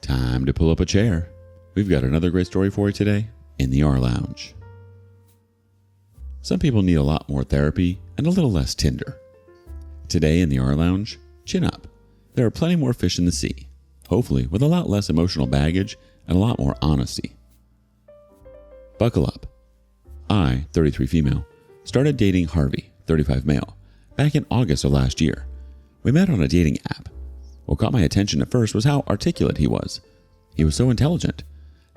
Time to pull up a chair. We've got another great story for you today in the rLounge. Some people need a lot more therapy and a little less Tinder. Today in the rLounge, chin up. There are plenty more fish in the sea, hopefully with a lot less emotional baggage and a lot more honesty. Buckle up. I, 33 female, started dating Harvey, 35 male, back in August of last year. We met on a dating app. What caught my attention at first was how articulate he was. He was so intelligent.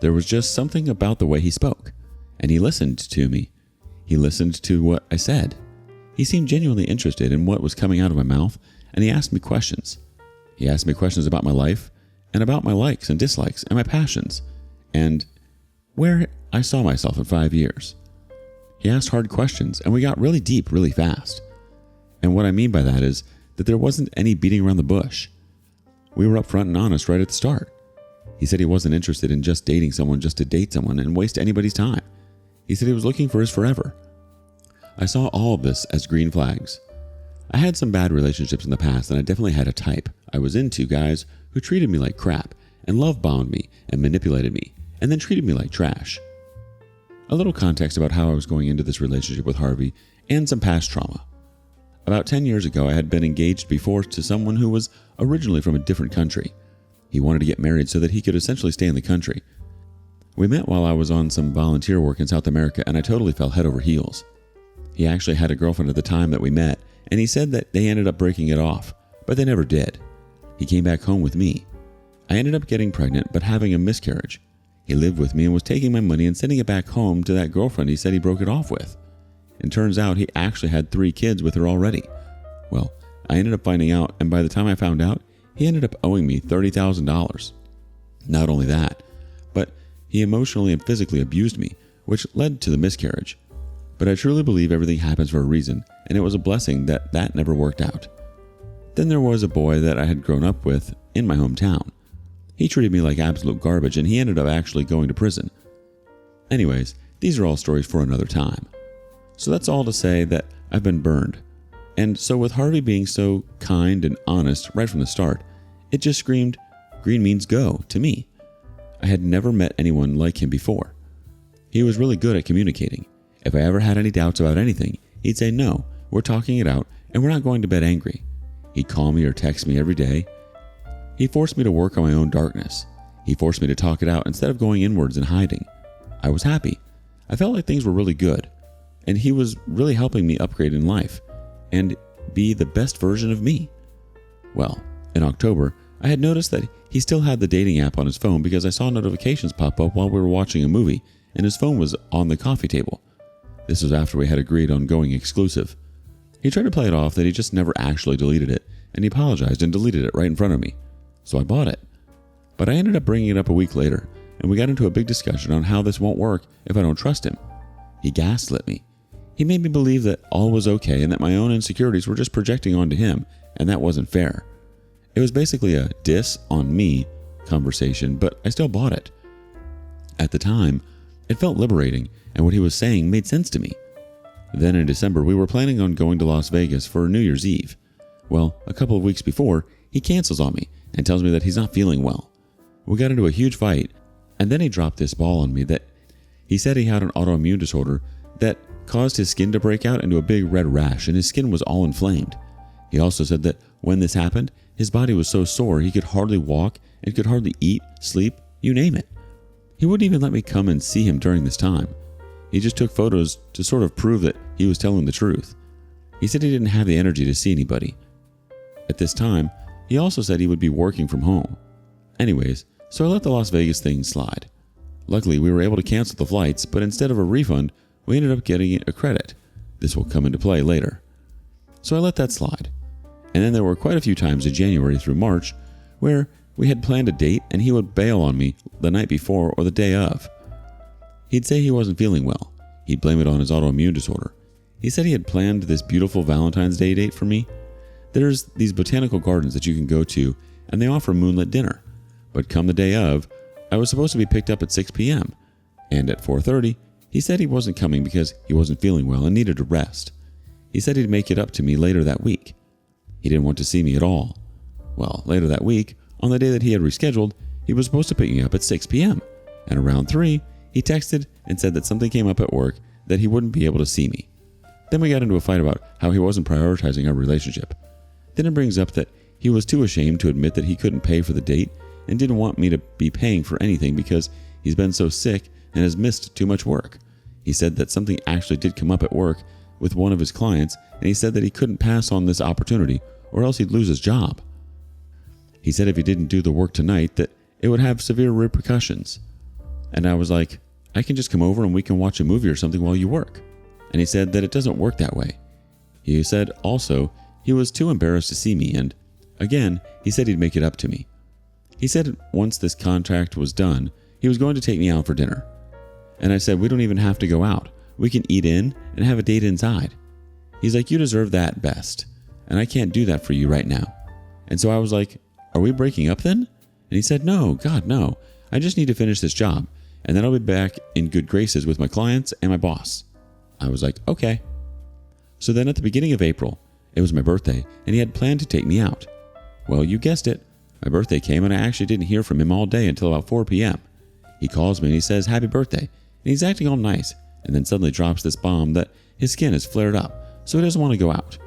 There was just something about the way he spoke. And he listened to me. He listened to what I said. He seemed genuinely interested in what was coming out of my mouth, and he asked me questions. He asked me questions about my life, and about my likes and dislikes, and my passions, and where I saw myself in 5 years. He asked hard questions, and we got really deep really fast. And what I mean by that is that there wasn't any beating around the bush. We were upfront and honest right at the start. He said he wasn't interested in just dating someone just to date someone and waste anybody's time. He said he was looking for his forever. I saw all of this as green flags. I had some bad relationships in the past, and I definitely had a type. I was into guys who treated me like crap and love-bombed me and manipulated me and then treated me like trash. A little context about how I was going into this relationship with Harvey and some past trauma. About 10 years ago, I had been engaged before to someone who was originally from a different country. He wanted to get married so that he could essentially stay in the country. We met while I was on some volunteer work in South America, and I totally fell head over heels. He actually had a girlfriend at the time that we met, and he said that they ended up breaking it off, but they never did. He came back home with me. I ended up getting pregnant but having a miscarriage. He lived with me and was taking my money and sending it back home to that girlfriend he said he broke it off with. And turns out he actually had 3 kids with her already. Well, I ended up finding out, and by the time I found out, he ended up owing me $30,000. Not only that, but he emotionally and physically abused me, which led to the miscarriage. But I truly believe everything happens for a reason, and it was a blessing that never worked out. Then there was a boy that I had grown up with in my hometown. He treated me like absolute garbage, and he ended up actually going to prison. Anyways, these are all stories for another time. So that's all to say that I've been burned. And so with Harvey being so kind and honest right from the start, it just screamed, green means go, to me. I had never met anyone like him before. He was really good at communicating. If I ever had any doubts about anything, he'd say, no, we're talking it out, and we're not going to bed angry. He'd call me or text me every day. He forced me to work on my own darkness. He forced me to talk it out instead of going inwards and hiding. I was happy. I felt like things were really good. And he was really helping me upgrade in life and be the best version of me. Well, in October, I had noticed that he still had the dating app on his phone because I saw notifications pop up while we were watching a movie, and his phone was on the coffee table. This was after we had agreed on going exclusive. He tried to play it off that he just never actually deleted it, and he apologized and deleted it right in front of me. So I bought it. But I ended up bringing it up a week later, and we got into a big discussion on how this won't work if I don't trust him. He gaslit me. He made me believe that all was okay and that my own insecurities were just projecting onto him, and that wasn't fair. It was basically a diss on me conversation, but I still bought it. At the time, it felt liberating, and what he was saying made sense to me. Then in December, we were planning on going to Las Vegas for New Year's Eve. Well, a couple of weeks before, he cancels on me and tells me that he's not feeling well. We got into a huge fight, and then he dropped this ball on me that he said he had an autoimmune disorder that caused his skin to break out into a big red rash, and his skin was all inflamed. He also said that when this happened, his body was so sore he could hardly walk and could hardly eat, sleep, you name it. He wouldn't even let me come and see him during this time. He just took photos to sort of prove that he was telling the truth. He said he didn't have the energy to see anybody. At this time, he also said he would be working from home. Anyways, so I let the Las Vegas thing slide. Luckily, we were able to cancel the flights, but instead of a refund, we ended up getting a credit. This will come into play later. So I let that slide. And then there were quite a few times in January through March where we had planned a date and he would bail on me the night before or the day of. He'd say he wasn't feeling well. He'd blame it on his autoimmune disorder. He said he had planned this beautiful Valentine's Day date for me. There's these botanical gardens that you can go to, and they offer moonlit dinner. But come the day of, I was supposed to be picked up at 6 p.m. And at 4:30, he said he wasn't coming because he wasn't feeling well and needed to rest. He said he'd make it up to me later that week. He didn't want to see me at all. Well, later that week, on the day that he had rescheduled, he was supposed to pick me up at 6 p.m. And around 3, he texted and said that something came up at work that he wouldn't be able to see me. Then we got into a fight about how he wasn't prioritizing our relationship. Then it brings up that he was too ashamed to admit that he couldn't pay for the date and didn't want me to be paying for anything because he's been so sick and has missed too much work. He said that something actually did come up at work with one of his clients, and he said that he couldn't pass on this opportunity or else he'd lose his job. He said if he didn't do the work tonight that it would have severe repercussions. And I was like, I can just come over and we can watch a movie or something while you work. And he said that it doesn't work that way. He said also he was too embarrassed to see me, and again, he said he'd make it up to me. He said once this contract was done, he was going to take me out for dinner. And I said, we don't even have to go out. We can eat in and have a date inside. He's like, you deserve that best, and I can't do that for you right now. And so I was like, are we breaking up then? And he said, no, God, no. I just need to finish this job, and then I'll be back in good graces with my clients and my boss. I was like, okay. So then at the beginning of April, it was my birthday, and he had planned to take me out. Well, you guessed it. My birthday came, and I actually didn't hear from him all day until about 4 p.m. He calls me, and he says, happy birthday. And he's acting all nice, and then suddenly drops this bomb that his skin has flared up, so he doesn't want to go out.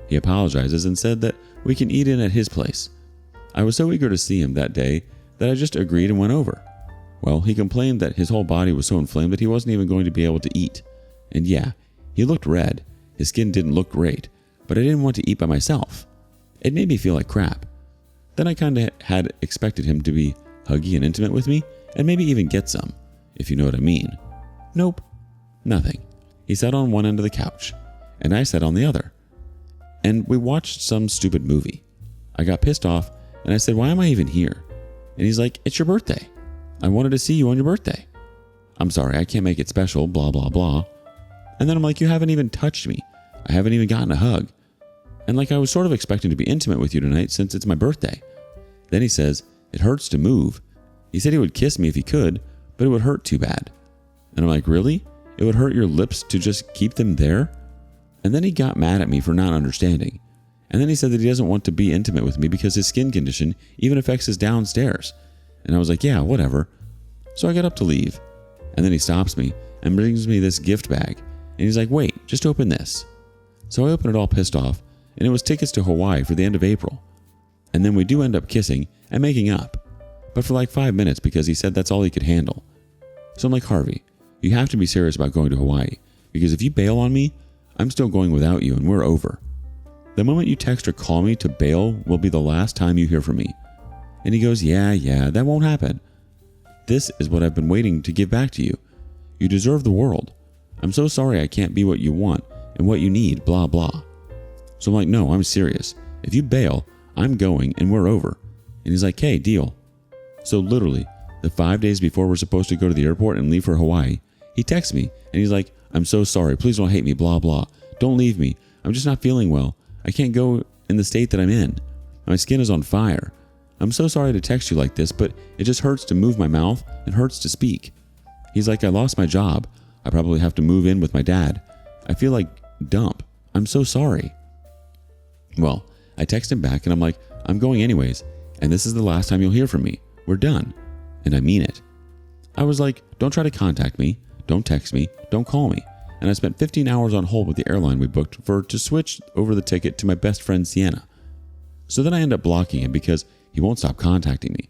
He apologizes and said that we can eat in at his place. I was so eager to see him that day that I just agreed and went over. Well, he complained that his whole body was so inflamed that he wasn't even going to be able to eat. And yeah, he looked red. His skin didn't look great, but I didn't want to eat by myself. It made me feel like crap. Then I kind of had expected him to be huggy and intimate with me, and maybe even get some, if you know what I mean. Nope, nothing. He sat on one end of the couch, and I sat on the other. And we watched some stupid movie. I got pissed off, and I said, why am I even here? And he's like, it's your birthday. I wanted to see you on your birthday. I'm sorry, I can't make it special, blah, blah, blah. And then I'm like, you haven't even touched me. I haven't even gotten a hug. And like I was sort of expecting to be intimate with you tonight since it's my birthday. Then he says, it hurts to move. He said he would kiss me if he could, but it would hurt too bad. And I'm like, really? It would hurt your lips to just keep them there? And then he got mad at me for not understanding. And then he said that he doesn't want to be intimate with me because his skin condition even affects his downstairs. And I was like, yeah, whatever. So I got up to leave. And then he stops me and brings me this gift bag. And he's like, wait, just open this. So I opened it all pissed off, and it was tickets to Hawaii for the end of April. And then we do end up kissing and making up, but for like 5 minutes because he said that's all he could handle. So I'm like, Harvey, you have to be serious about going to Hawaii, because if you bail on me, I'm still going without you and we're over. The moment you text or call me to bail will be the last time you hear from me. And he goes, yeah, that won't happen. This is what I've been waiting to give back to you. You deserve the world. I'm so sorry I can't be what you want and what you need, blah, blah. So I'm like, no, I'm serious. If you bail, I'm going and we're over. And he's like, hey, deal. So literally, the 5 days before we're supposed to go to the airport and leave for Hawaii, he texts me and he's like, I'm so sorry. Please don't hate me, blah, blah. Don't leave me. I'm just not feeling well. I can't go in the state that I'm in. My skin is on fire. I'm so sorry to text you like this, but it just hurts to move my mouth and hurts to speak. He's like, I lost my job. I probably have to move in with my dad. I feel like dump. I'm so sorry. Well, I text him back and I'm like, I'm going anyways, and this is the last time you'll hear from me. We're done. And I mean it. I was like, don't try to contact me. Don't text me. Don't call me. And I spent 15 hours on hold with the airline we booked to switch over the ticket to my best friend Sienna. So then I end up blocking him because he won't stop contacting me.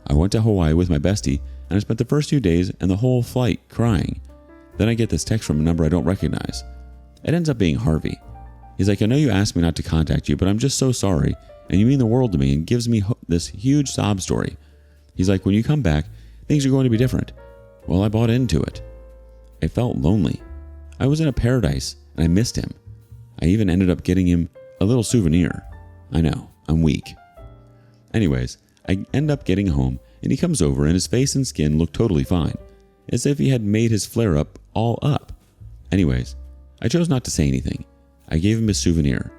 I went to Hawaii with my bestie and I spent the first few days and the whole flight crying. Then I get this text from a number I don't recognize. It ends up being Harvey. He's like, I know you asked me not to contact you, but I'm just so sorry, and you mean the world to me, and gives me this huge sob story. He's like, when you come back, things are going to be different. Well, I bought into it. I felt lonely. I was in a paradise, and I missed him. I even ended up getting him a little souvenir. I know, I'm weak. Anyways, I end up getting home, and he comes over, and his face and skin look totally fine, as if he had made his flare-up all up. Anyways, I chose not to say anything. I gave him his souvenir.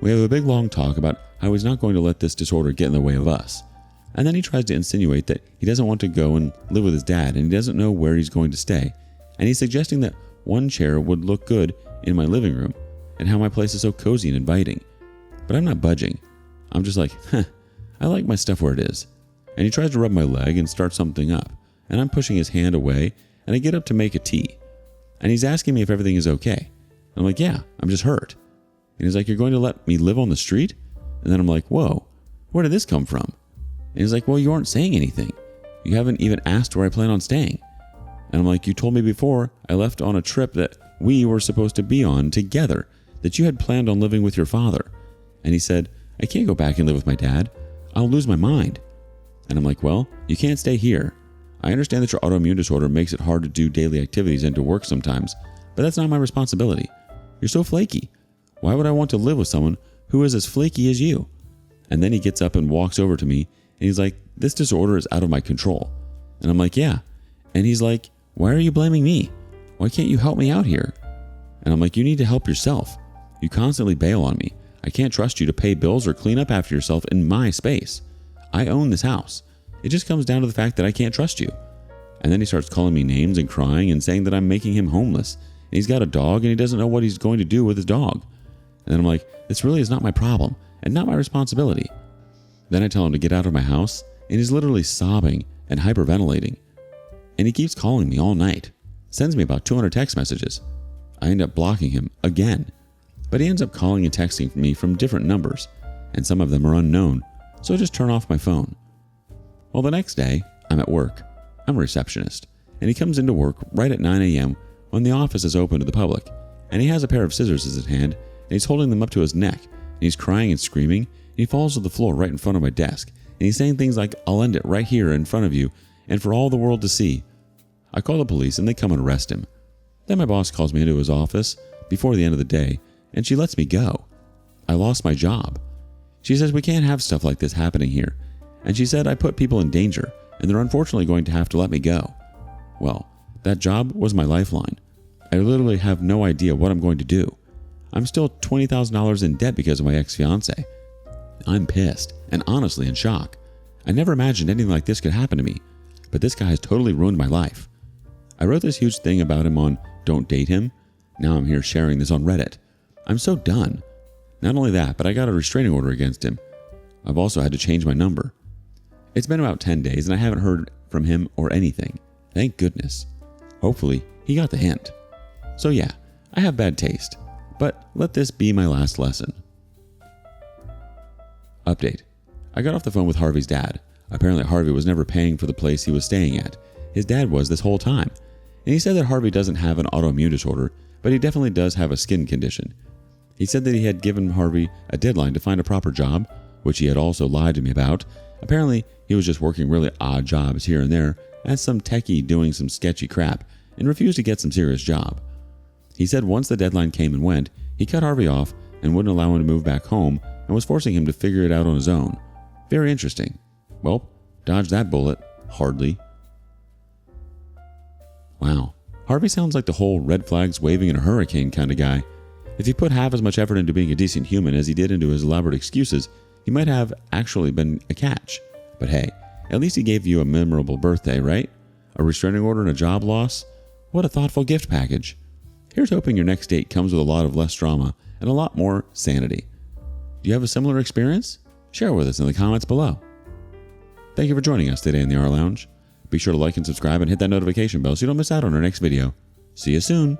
We have a big long talk about how he's not going to let this disorder get in the way of us. And then he tries to insinuate that he doesn't want to go and live with his dad and he doesn't know where he's going to stay. And he's suggesting that one chair would look good in my living room and how my place is so cozy and inviting. But I'm not budging. I'm just like, I like my stuff where it is. and he tries to rub my leg and start something up, and I'm pushing his hand away, and I get up to make a tea, and he's asking me if everything is okay. And I'm like, yeah, I'm just hurt. And he's like, you're going to let me live on the street? And then I'm like, whoa, where did this come from? And he's like, well, you aren't saying anything. You haven't even asked where I plan on staying. And I'm like, you told me before I left on a trip that we were supposed to be on together, that you had planned on living with your father. And he said, I can't go back and live with my dad. I'll lose my mind. And I'm like, well, you can't stay here. I understand that your autoimmune disorder makes it hard to do daily activities and to work sometimes, but that's not my responsibility. You're so flaky. Why would I want to live with someone who is as flaky as you? And then he gets up and walks over to me, and he's like, this disorder is out of my control. And I'm like, yeah. And he's like, why are you blaming me? Why can't you help me out here? And I'm like, you need to help yourself. You constantly bail on me. I can't trust you to pay bills or clean up after yourself in my space. I own this house. It just comes down to the fact that I can't trust you. And then he starts calling me names and crying and saying that I'm making him homeless. And he's got a dog and he doesn't know what he's going to do with his dog. And then I'm like, this really is not my problem and not my responsibility. Then I tell him to get out of my house, and he's literally sobbing and hyperventilating. And he keeps calling me all night. Sends me about 200 text messages. I end up blocking him again. But he ends up calling and texting me from different numbers, and some of them are unknown, so I just turn off my phone. Well, the next day, I'm at work. I'm a receptionist, and he comes into work right at 9 a.m. when the office is open to the public, and he has a pair of scissors in his hand, and he's holding them up to his neck, and he's crying and screaming, and he falls to the floor right in front of my desk, and he's saying things like, I'll end it right here in front of you, and for all the world to see. I call the police, and they come and arrest him. Then my boss calls me into his office before the end of the day, and she lets me go. I lost my job. She says we can't have stuff like this happening here, and she said I put people in danger, and they're unfortunately going to have to let me go. Well, that job was my lifeline. I literally have no idea what I'm going to do. I'm still $20,000 in debt because of my ex-fiance. I'm pissed and honestly in shock. I never imagined anything like this could happen to me, but this guy has totally ruined my life. I wrote this huge thing about him on Don't Date Him. Now I'm here sharing this on Reddit. I'm so done. Not only that, but I got a restraining order against him. I've also had to change my number. It's been about 10 days and I haven't heard from him or anything. Thank goodness. Hopefully, he got the hint. So yeah, I have bad taste, but let this be my last lesson. Update. I got off the phone with Harvey's dad. Apparently Harvey was never paying for the place he was staying at. His dad was this whole time. And he said that Harvey doesn't have an autoimmune disorder, but he definitely does have a skin condition. He said that he had given Harvey a deadline to find a proper job, which he had also lied to me about. Apparently, he was just working really odd jobs here and there as some techie doing some sketchy crap and refused to get some serious job. He said once the deadline came and went, he cut Harvey off and wouldn't allow him to move back home and was forcing him to figure it out on his own. Very interesting. Well, dodged that bullet. Hardly. Wow. Harvey sounds like the whole red flags waving in a hurricane kind of guy. If he put half as much effort into being a decent human as he did into his elaborate excuses, he might have actually been a catch. But hey, at least he gave you a memorable birthday, right? A restraining order and a job loss? What a thoughtful gift package. Here's hoping your next date comes with a lot of less drama and a lot more sanity. Do you have a similar experience? Share with us in the comments below. Thank you for joining us today in the rLounge. Be sure to like and subscribe and hit that notification bell so you don't miss out on our next video. See you soon.